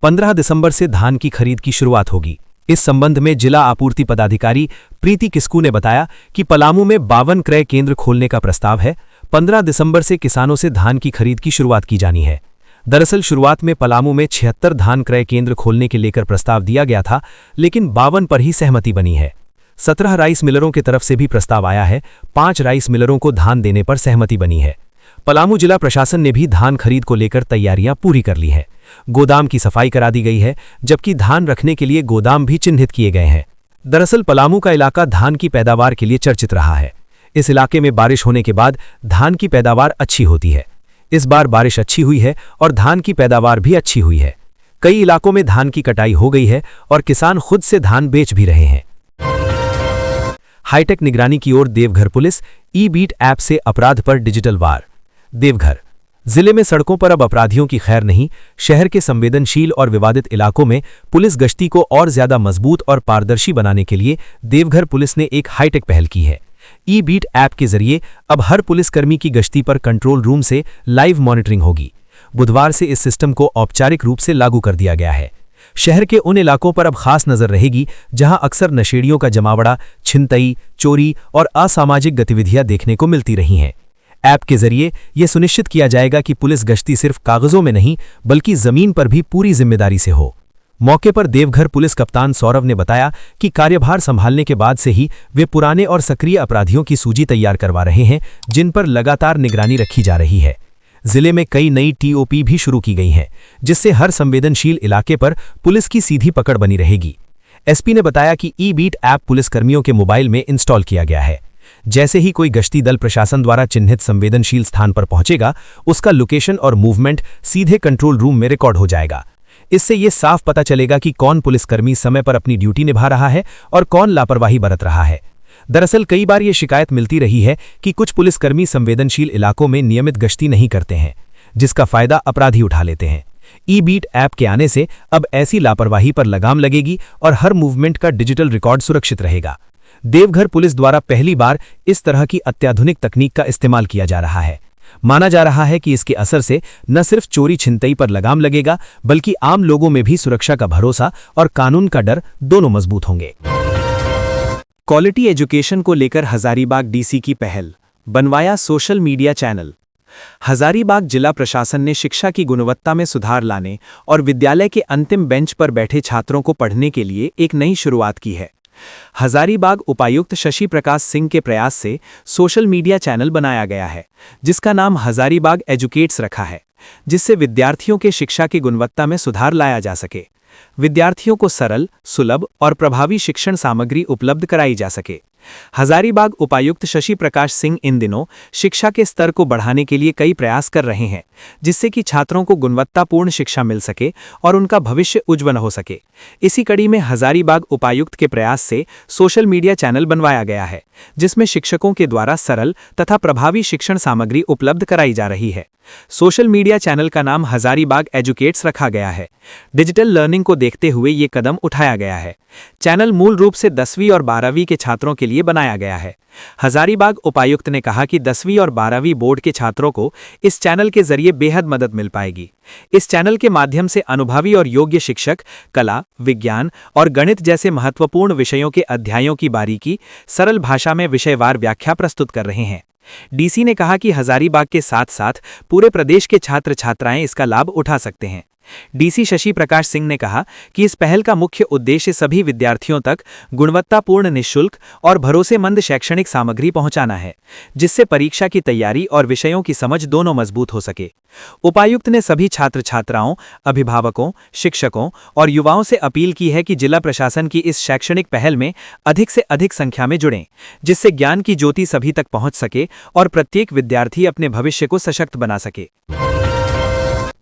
15 दिसंबर से धान की खरीद की शुरुआत होगी। इस संबंध में जिला आपूर्ति पदाधिकारी प्रीति किस्कू ने बताया कि पलामू में 52 क्रय केंद्र खोलने का प्रस्ताव है। 15 दिसंबर से किसानों से धान की खरीद की शुरुआत की जानी है। दरअसल शुरुआत में पलामू में 76 धान क्रय केंद्र खोलने के लेकर प्रस्ताव दिया गया था, लेकिन 52 पर ही सहमति बनी है। 17 राइस मिलरों की तरफ से भी प्रस्ताव आया है। 5 राइस मिलरों को धान देने पर सहमति बनी है। पलामू जिला प्रशासन ने भी धान खरीद को लेकर तैयारियां पूरी कर ली हैं। गोदाम की सफाई करा दी गई है, जबकि धान रखने के लिए गोदाम भी चिन्हित किए गए हैं। दरअसल पलामू का इलाका धान की पैदावार के लिए चर्चित रहा है। इस इलाके में बारिश होने के बाद धान की पैदावार अच्छी होती है। इस बार बारिश अच्छी हुई है और धान की पैदावार भी अच्छी हुई है। कई इलाकों में धान की कटाई हो गई है और किसान खुद से धान बेच भी रहे हैं। हाईटेक निगरानी की ओर देवघर पुलिस, ई-बीट ऐप से अपराध पर डिजिटल वार। देवघर जिले में सड़कों पर अब अपराधियों की खैर नहीं। शहर के संवेदनशील और विवादित इलाकों में पुलिस गश्ती को और ज्यादा मजबूत और पारदर्शी बनाने के लिए देवघर पुलिस ने एक हाईटेक पहल की है। ई-बीट ऐप के जरिए अब हर पुलिसकर्मी की गश्ती पर कंट्रोल रूम से लाइव मॉनिटरिंग होगी। बुधवार से इस सिस्टम को औपचारिक रूप से लागू कर दिया गया है। शहर के उन इलाकों पर अब खास नजर रहेगी जहां अक्सर नशेड़ियों का जमावड़ा, छिनतई, चोरी और असामाजिक गतिविधियां देखने को मिलती रही हैं। ऐप के जरिए यह सुनिश्चित किया जाएगा कि पुलिस गश्ती सिर्फ कागजों में नहीं बल्कि जमीन पर भी पूरी जिम्मेदारी से हो। मौके पर देवघर पुलिस कप्तान सौरभ ने बताया कि कार्यभार संभालने के बाद से ही वे पुराने और सक्रिय अपराधियों की सूची तैयार करवा रहे हैं, जिन पर लगातार निगरानी रखी जा रही है। जिले में कई नई टीओपी भी शुरू की गई हैं, जिससे हर संवेदनशील इलाके पर पुलिस की सीधी पकड़ बनी रहेगी। एसपी ने बताया कि ई-बीट ऐप पुलिसकर्मियों के मोबाइल में इंस्टॉल किया गया है। जैसे ही कोई गश्ती दल प्रशासन द्वारा चिन्हित संवेदनशील स्थान पर पहुंचेगा, उसका लोकेशन और मूवमेंट सीधे कंट्रोल रूम में रिकॉर्ड हो जाएगा। इससे ये साफ पता चलेगा कि कौन पुलिसकर्मी समय पर अपनी ड्यूटी निभा रहा है और कौन लापरवाही बरत रहा है। दरअसल कई बार ये शिकायत मिलती रही है कि कुछ पुलिसकर्मी संवेदनशील इलाकों में नियमित गश्ती नहीं करते हैं, जिसका फायदा अपराधी उठा लेते हैं। ई-बीट ऐप के आने से अब ऐसी लापरवाही पर लगाम लगेगी और हर मूवमेंट का डिजिटल रिकॉर्ड सुरक्षित रहेगा। देवघर पुलिस द्वारा पहली बार इस तरह की अत्याधुनिक तकनीक का इस्तेमाल किया जा रहा है। माना जा रहा है कि इसके असर से न सिर्फ चोरी छिनतई पर लगाम लगेगा, बल्कि आम लोगों में भी सुरक्षा का भरोसा और कानून का डर दोनों मजबूत होंगे। क्वालिटी एजुकेशन को लेकर हजारीबाग डीसी की पहल, बनवाया सोशल मीडिया चैनल। हजारीबाग जिला प्रशासन ने शिक्षा की गुणवत्ता में सुधार लाने और विद्यालय के अंतिम बेंच पर बैठे छात्रों को पढ़ने के लिए एक नई शुरुआत की है। हजारीबाग उपायुक्त शशि प्रकाश सिंह के प्रयास से सोशल मीडिया चैनल बनाया गया है, जिसका नाम हजारीबाग एजुकेट्स रखा है, जिससे विद्यार्थियों के शिक्षा की गुणवत्ता में सुधार लाया जा सके, विद्यार्थियों को सरल, सुलभ और प्रभावी शिक्षण सामग्री उपलब्ध कराई जा सके। हजारीबाग उपायुक्त शशि प्रकाश सिंह इन दिनों शिक्षा के स्तर को बढ़ाने के लिए कई प्रयास कर रहे हैं, जिससे कि छात्रों को गुणवत्तापूर्ण शिक्षा मिल सके और उनका भविष्य उज्जवल हो सके। इसी कड़ी में हजारीबाग उपायुक्त के प्रयास से सोशल मीडिया चैनल बनवाया गया है, जिसमें शिक्षकों के द्वारा सरल तथा प्रभावी शिक्षण सामग्री उपलब्ध कराई जा रही है। सोशल मीडिया चैनल का नाम हजारीबाग एजुकेट्स रखा गया है। डिजिटल लर्निंग को देखते हुए ये कदम उठाया गया है। चैनल मूल रूप से 10वीं और 12वीं के छात्रों के लिए बनाया गया है। हजारीबाग उपायुक्त ने कहा कि 10वीं और 12वीं बोर्ड के छात्रों को इस चैनल के जरिए बेहद मदद मिल पाएगी। इस चैनल के माध्यम से अनुभवी और योग्य शिक्षक कला, विज्ञान और गणित जैसे महत्वपूर्ण विषयों के अध्यायों की बारीकी सरल भाषा में विषयवार व्याख्या प्रस्तुत कर रहे हैं। डीसी ने कहा कि हजारीबाग के साथ साथ पूरे प्रदेश के छात्र छात्राएं इसका लाभ उठा सकते हैं। डीसी शशि प्रकाश सिंह ने कहा कि इस पहल का मुख्य उद्देश्य सभी विद्यार्थियों तक गुणवत्तापूर्ण, निःशुल्क और भरोसेमंद शैक्षणिक सामग्री पहुंचाना है, जिससे परीक्षा की तैयारी और विषयों की समझ दोनों मजबूत हो सके। उपायुक्त ने सभी छात्र छात्राओं, अभिभावकों, शिक्षकों और युवाओं से अपील की है कि जिला प्रशासन की इस शैक्षणिक पहल में अधिक से अधिक संख्या में जुड़ें, जिससे ज्ञान की ज्योति सभी तक पहुंच सके और प्रत्येक विद्यार्थी अपने भविष्य को सशक्त बना सके।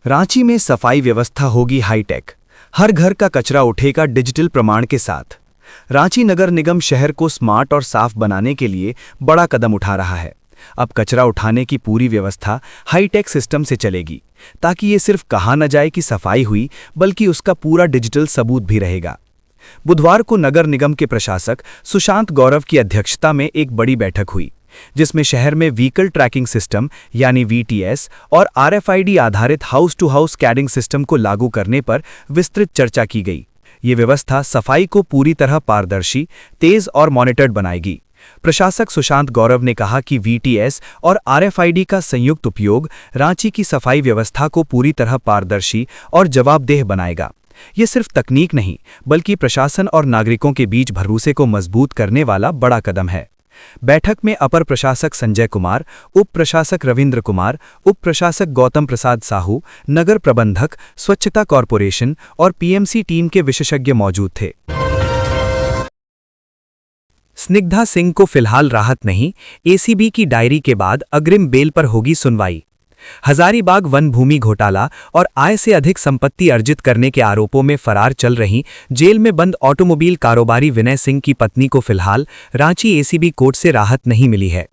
रांची में सफाई व्यवस्था होगी हाईटेक, हर घर का कचरा उठेगा डिजिटल प्रमाण के साथ। रांची नगर निगम शहर को स्मार्ट और साफ बनाने के लिए बड़ा कदम उठा रहा है। अब कचरा उठाने की पूरी व्यवस्था हाईटेक सिस्टम से चलेगी, ताकि ये सिर्फ कहा न जाए कि सफाई हुई, बल्कि उसका पूरा डिजिटल सबूत भी रहेगा। बुधवार को नगर निगम के प्रशासक सुशांत गौरव की अध्यक्षता में एक बड़ी बैठक हुई, जिसमें शहर में व्हीकल ट्रैकिंग सिस्टम यानी वीटीएस और आरएफआईडी आधारित house to house scanning system को लागू करने पर विस्तृत चर्चा की गई। ये व्यवस्था सफाई को पूरी तरह पारदर्शी, तेज और मॉनिटर्ड बनाएगी। प्रशासक सुशांत गौरव ने कहा कि वीटीएस और आरएफआईडी का संयुक्त उपयोग रांची की सफाई व्यवस्था को पूरी तरह पारदर्शी और जवाबदेह बनाएगा। ये सिर्फ तकनीक नहीं, बल्कि प्रशासन और नागरिकों के बीच भरोसे को मजबूत करने वाला बड़ा कदम है। बैठक में अपर प्रशासक संजय कुमार, उप प्रशासक रविंद्र कुमार, उप प्रशासक गौतम प्रसाद साहू, नगर प्रबंधक, स्वच्छता कॉरपोरेशन और पीएमसी टीम के विशेषज्ञ मौजूद थे। स्निग्धा सिंह को फिलहाल राहत नहीं, एसीबी की डायरी के बाद अग्रिम बेल पर होगी सुनवाई। हजारीबाग वन भूमि घोटाला और आय से अधिक संपत्ति अर्जित करने के आरोपों में फरार चल रही जेल में बंद ऑटोमोबाइल कारोबारी विनय सिंह की पत्नी को फिलहाल रांची एसीबी कोर्ट से राहत नहीं मिली है।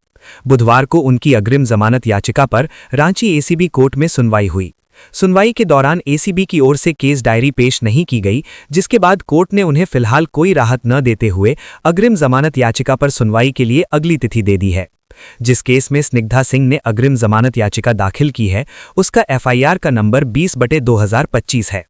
बुधवार को उनकी अग्रिम जमानत याचिका पर रांची एसीबी कोर्ट में सुनवाई हुई। सुनवाई के दौरान एसीबी की ओर से केस डायरी पेश नहीं की गई, जिसके बाद कोर्ट ने उन्हें फिलहाल कोई राहत न देते हुए अग्रिम जमानत याचिका पर सुनवाई के लिए अगली तिथि दे दी है। जिस केस में स्निग्धा सिंह ने अग्रिम जमानत याचिका दाखिल की है, उसका एफआईआर का नंबर 20/2025 है।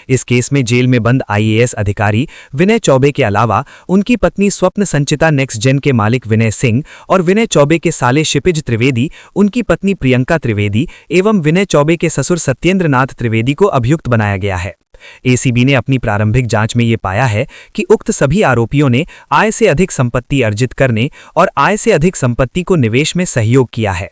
इस केस में जेल में बंद आईएएस अधिकारी विनय चौबे के अलावा उनकी पत्नी स्वप्न संचिता नेक्स्ट जेन के मालिक विनय सिंह और विनय चौबे के साले क्षितिज त्रिवेदी, उनकी पत्नी प्रियंका त्रिवेदी एवं विनय चौबे के ससुर सत्येंद्र नाथ त्रिवेदी को अभियुक्त बनाया गया है। एसीबी ने अपनी प्रारंभिक जांच में ये पाया है कि उक्त सभी आरोपियों ने आय से अधिक संपत्ति अर्जित करने और आय से अधिक संपत्ति को निवेश में सहयोग किया है।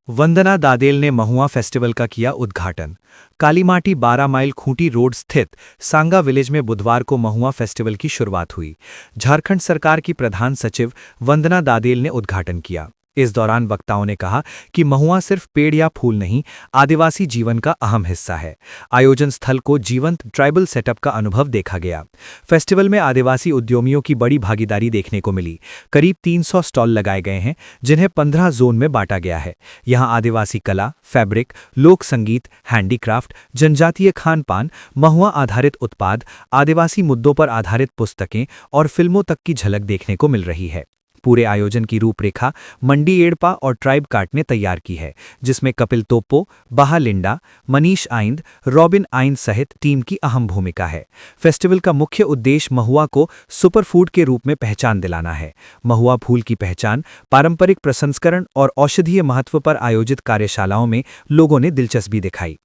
वंदना दादेल ने महुआ फेस्टिवल का किया उद्घाटन। कालीमाटी 12 माइल खूंटी रोड स्थित सांगा विलेज में बुधवार को महुआ फेस्टिवल की शुरुआत हुई। झारखंड सरकार की प्रधान सचिव वंदना दादेल ने उद्घाटन किया। इस दौरान वक्ताओं ने कहा कि महुआ सिर्फ पेड़ या फूल नहीं, आदिवासी जीवन का अहम हिस्सा है। आयोजन स्थल को जीवंत ट्राइबल सेटअप का अनुभव देखा गया। फेस्टिवल में आदिवासी उद्यमियों की बड़ी भागीदारी देखने को मिली। करीब 300 स्टॉल लगाए गए हैं, जिन्हें 15 जोन में बांटा गया है। यहां आदिवासी कला, फैब्रिक, लोक संगीत, हैंडीक्राफ्ट, जनजातीय खान पान, महुआ आधारित उत्पाद, आदिवासी मुद्दों पर आधारित पुस्तकें और फिल्मों तक की झलक देखने को मिल रही है। पूरे आयोजन की रूपरेखा मंडी एड़पा और ट्राइब कार्ट ने तैयार की है, जिसमें कपिल तोप्पो, बाहा लिंडा, मनीष आइंद, रॉबिन आइंद सहित टीम की अहम भूमिका है। फेस्टिवल का मुख्य उद्देश्य महुआ को सुपरफूड के रूप में पहचान दिलाना है। महुआ फूल की पहचान, पारंपरिक प्रसंस्करण और औषधीय महत्व पर आयोजित कार्यशालाओं में लोगों ने दिलचस्पी दिखाई।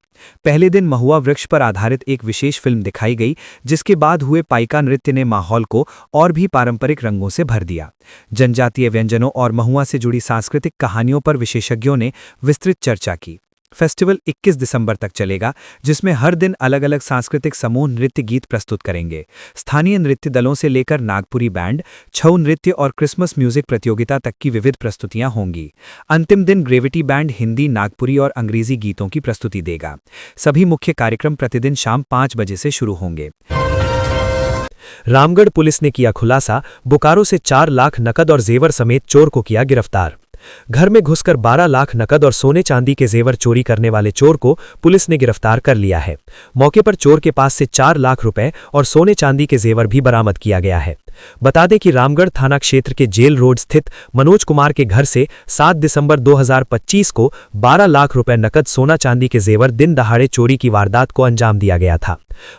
पहले दिन महुआ वृक्ष पर आधारित एक विशेष फिल्म दिखाई गई, जिसके बाद हुए पाइका नृत्य ने माहौल को और भी पारंपरिक रंगों से भर दिया। जनजातीय व्यंजनों और महुआ से जुड़ी सांस्कृतिक कहानियों पर विशेषज्ञों ने विस्तृत चर्चा की। फेस्टिवल 21 दिसंबर तक चलेगा, जिसमें हर दिन अलग अलग सांस्कृतिक समूह नृत्य गीत प्रस्तुत करेंगे। स्थानीय नृत्य दलों से लेकर नागपुरी बैंड, छऊ नृत्य और क्रिसमस म्यूजिक प्रतियोगिता तक की विविध प्रस्तुतियां होंगी। अंतिम दिन ग्रेविटी बैंड हिंदी, नागपुरी और अंग्रेजी गीतों की प्रस्तुति देगा। सभी मुख्य कार्यक्रम प्रतिदिन शाम 5 बजे से शुरू होंगे। रामगढ़ पुलिस ने किया खुलासा, बोकारो से 4 लाख नकद और जेवर समेत चोर को किया गिरफ्तार। घर में घुसकर 12 लाख नकद और सोने चांदी के जेवर चोरी करने वाले चोर को पुलिस ने गिरफ्तार कर लिया है। मौके पर चोर के पास से 4 लाख रुपए और सोने चांदी के जेवर भी बरामद किया गया है। बता दें कि रामगढ़ थाना क्षेत्र के जेल रोड स्थित मनोज कुमार के घर से 7 दिसंबर 2025 को 12 लाख रुपए नकद, सोना चांदी के जेवर दिन दहाड़े चोरी की वारदात को अंजाम दिया गया था।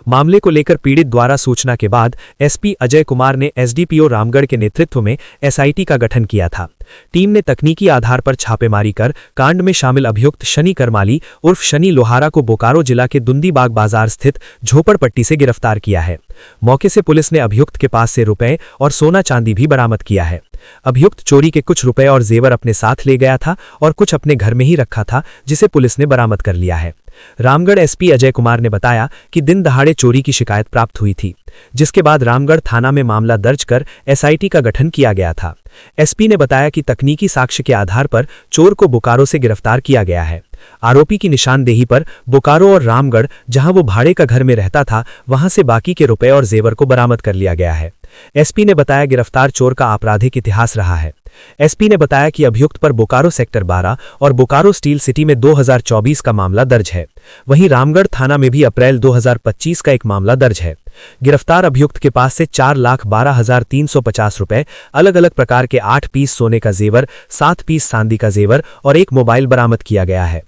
मामले को लेकर पीड़ित द्वारा सूचना के बाद एसपी अजय कुमार ने एसडीपीओ रामगढ़ के नेतृत्व में एसआईटी का गठन किया था। टीम ने तकनीकी आधार पर छापेमारी कर कांड में शामिल अभियुक्त शनि करमाली उर्फ शनि लोहारा को बोकारो जिला के दुंदीबाग बाजार स्थित झोपड़पट्टी से गिरफ्तार किया है। मौके से पुलिस ने अभियुक्त के पास से रुपए और सोना चांदी भी बरामद किया है। अभियुक्त चोरी के कुछ रुपए और जेवर अपने साथ ले गया था और कुछ अपने घर में ही रखा था, जिसे पुलिस ने बरामद कर लिया है। रामगढ़ एसपी अजय कुमार ने बताया कि दिन दहाड़े चोरी की शिकायत प्राप्त हुई थी, जिसके बाद रामगढ़ थाना में मामला दर्ज कर एसआईटी का गठन किया गया था। एसपी ने बताया कि तकनीकी साक्ष्य के आधार पर चोर को बोकारो से गिरफ्तार किया गया है। आरोपी की निशानदेही पर बोकारो और रामगढ़, जहां वो भाड़े का घर में रहता था, वहां से बाकी के रुपए और जेवर को बरामद कर लिया गया है। एसपी ने बताया गिरफ्तार चोर का आपराधिक इतिहास रहा है। एसपी ने बताया कि अभियुक्त पर बोकारो सेक्टर 12 और बोकारो स्टील सिटी में 2024 का मामला दर्ज है। वहीं रामगढ़ थाना में भी अप्रैल 2025 का एक मामला दर्ज है। गिरफ्तार अभियुक्त के पास से 4,12,350 रुपए, अलग अलग प्रकार के 8 पीस सोने का जेवर, 7 पीस चांदी का जेवर और एक मोबाइल बरामद किया गया है।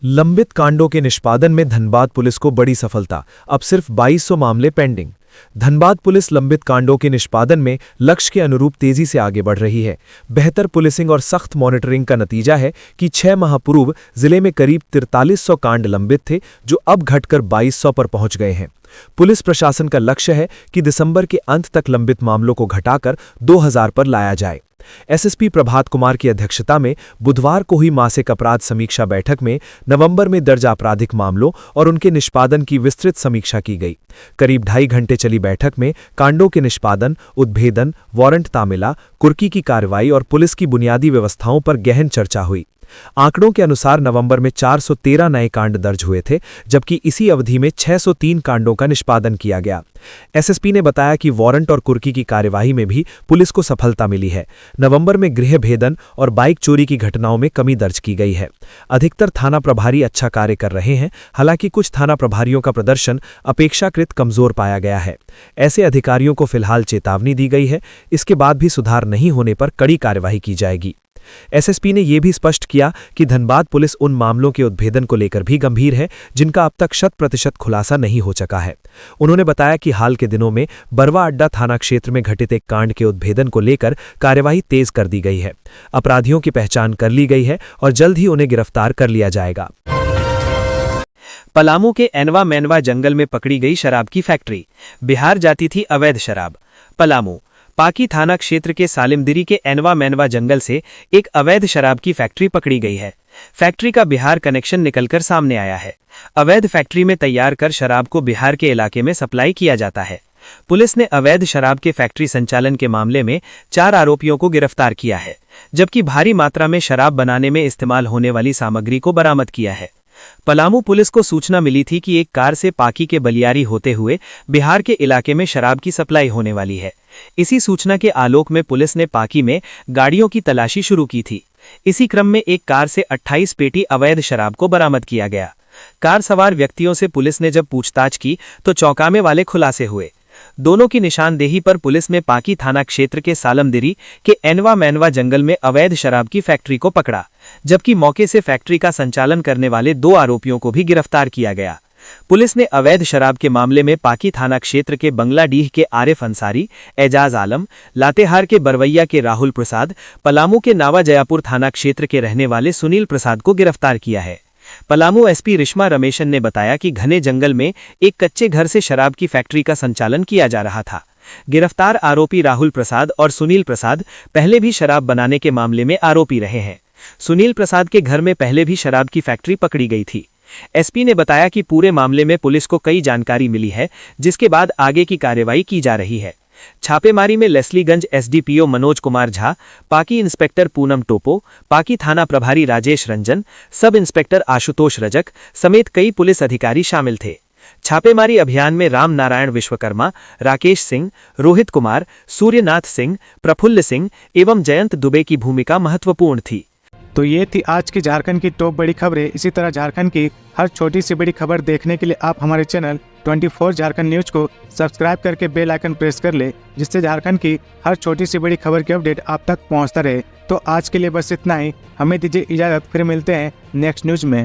लंबित कांडों के निष्पादन में धनबाद पुलिस को बड़ी सफलता, अब सिर्फ 2200 मामले पेंडिंग। धनबाद पुलिस लंबित कांडों के निष्पादन में लक्ष्य के अनुरूप तेजी से आगे बढ़ रही है। बेहतर पुलिसिंग और सख्त मॉनिटरिंग का नतीजा है कि 6 माह पूर्व जिले में करीब 4300 कांड लंबित थे, जो अब घटकर 2200 पर पहुंच गए हैं। पुलिस प्रशासन का लक्ष्य है कि दिसंबर के अंत तक लंबित मामलों को घटाकर 2000 पर लाया जाए। एसएसपी प्रभात कुमार की अध्यक्षता में बुधवार को हुई मासिक अपराध समीक्षा बैठक में नवंबर में दर्ज आपराधिक मामलों और उनके निष्पादन की विस्तृत समीक्षा की गई। करीब 2.5 घंटे चली बैठक में कांडों के निष्पादन, उद्भेदन, वारंट तामिला, कुर्की की कार्रवाई और पुलिस की बुनियादी व्यवस्थाओं पर गहन चर्चा हुई। आंकड़ों के अनुसार नवंबर में 413 नए कांड दर्ज हुए थे, जबकि इसी अवधि में 603 कांडों का निष्पादन किया गया। एसएसपी ने बताया कि वारंट और कुर्की की कार्यवाही में भी पुलिस को सफलता मिली है। नवंबर में गृह भेदन और बाइक चोरी की घटनाओं में कमी दर्ज की गई है। अधिकतर थाना प्रभारी अच्छा कार्य कर रहे हैं, हालांकि कुछ थाना प्रभारियों का प्रदर्शन अपेक्षाकृत कमजोर पाया गया है। ऐसे अधिकारियों को फिलहाल चेतावनी दी गई है। इसके बाद भी सुधार नहीं होने पर कड़ी कार्यवाही की जाएगी। एसएसपी ने यह भी स्पष्ट किया कि धनबाद पुलिस उन मामलों के उद्भेदन को लेकर भी गंभीर है जिनका अब तक 100% खुलासा नहीं हो सका है। उन्होंने बताया कि हाल के दिनों में बरवा अड्डा थाना क्षेत्र में घटित एक कांड के उद्भेदन को लेकर कार्यवाही तेज कर दी गई है। अपराधियों की पहचान कर ली गई है और जल्द ही उन्हें गिरफ्तार कर लिया जाएगा। पलामू के एनवा मैनवा जंगल में पकड़ी गई शराब की फैक्ट्री, बिहार जाती थी अवैध शराब। पलामू पाकी थाना क्षेत्र के सालिमदिरी के एनवा मैनवा जंगल से एक अवैध शराब की फैक्ट्री पकड़ी गई है। फैक्ट्री का बिहार कनेक्शन निकलकर सामने आया है। अवैध फैक्ट्री में तैयार कर शराब को बिहार के इलाके में सप्लाई किया जाता है। पुलिस ने अवैध शराब के फैक्ट्री संचालन के मामले में 4 आरोपियों को गिरफ्तार किया है, जबकि भारी मात्रा में शराब बनाने में इस्तेमाल होने वाली सामग्री को बरामद किया है। पलामू पुलिस को सूचना मिली थी कि एक कार से पाकी के बलियारी होते हुए बिहार के इलाके में शराब की सप्लाई होने वाली है। इसी सूचना के आलोक में पुलिस ने पाकी में गाड़ियों की तलाशी शुरू की थी। इसी क्रम में एक कार से 28 पेटी अवैध शराब को बरामद किया गया। कार सवार व्यक्तियों से पुलिस ने जब पूछताछ की तो चौंकाने वाले खुलासे हुए। दोनों की निशानदेही पर पुलिस ने पाकी थाना क्षेत्र के सालमदिरी के एनवा मैनवा जंगल में अवैध शराब की फैक्ट्री को पकड़ा, जबकि मौके से फैक्ट्री का संचालन करने वाले 2 आरोपियों को भी गिरफ्तार किया गया। पुलिस ने अवैध शराब के मामले में पाकी थाना क्षेत्र के बंगलाडीह के आरिफ अंसारी, एजाज आलम, लातेहार के बरवैया के राहुल प्रसाद, पलामू के नावा जयापुर थाना क्षेत्र के रहने वाले सुनील प्रसाद को गिरफ्तार किया है। पलामू एसपी रिश्मा रमेशन ने बताया कि घने जंगल में एक कच्चे घर से शराब की फैक्ट्री का संचालन किया जा रहा था। गिरफ्तार आरोपी राहुल प्रसाद और सुनील प्रसाद पहले भी शराब बनाने के मामले में आरोपी रहे हैं। सुनील प्रसाद के घर में पहले भी शराब की फैक्ट्री पकड़ी गई थी। एसपी ने बताया कि पूरे मामले में पुलिस को कई जानकारी मिली है, जिसके बाद आगे की कार्रवाई की जा रही है। छापेमारी में लेस्लीगंज एसडीपीओ मनोज कुमार झा, पाकी इंस्पेक्टर पूनम टोपो, पाकी थाना प्रभारी राजेश रंजन, सब इंस्पेक्टर आशुतोष रजक समेत कई पुलिस अधिकारी शामिल थे। छापेमारी अभियान में राम नारायण विश्वकर्मा, राकेश सिंह, रोहित कुमार, सूर्यनाथ सिंह, प्रफुल्ल सिंह एवं जयंत दुबे की भूमिका महत्वपूर्ण थी। तो ये थी आज की झारखंड की टॉप बड़ी खबरें। इसी तरह झारखंड की हर छोटी सी बड़ी खबर देखने के लिए आप हमारे चैनल 24 झारखंड न्यूज को सब्सक्राइब करके बेल आइकन प्रेस कर ले, जिससे झारखंड की हर छोटी सी बड़ी खबर की अपडेट आप तक पहुंचता रहे। तो आज के लिए बस इतना ही, हमें दीजिए इजाजत, फिर मिलते हैं नेक्स्ट न्यूज में।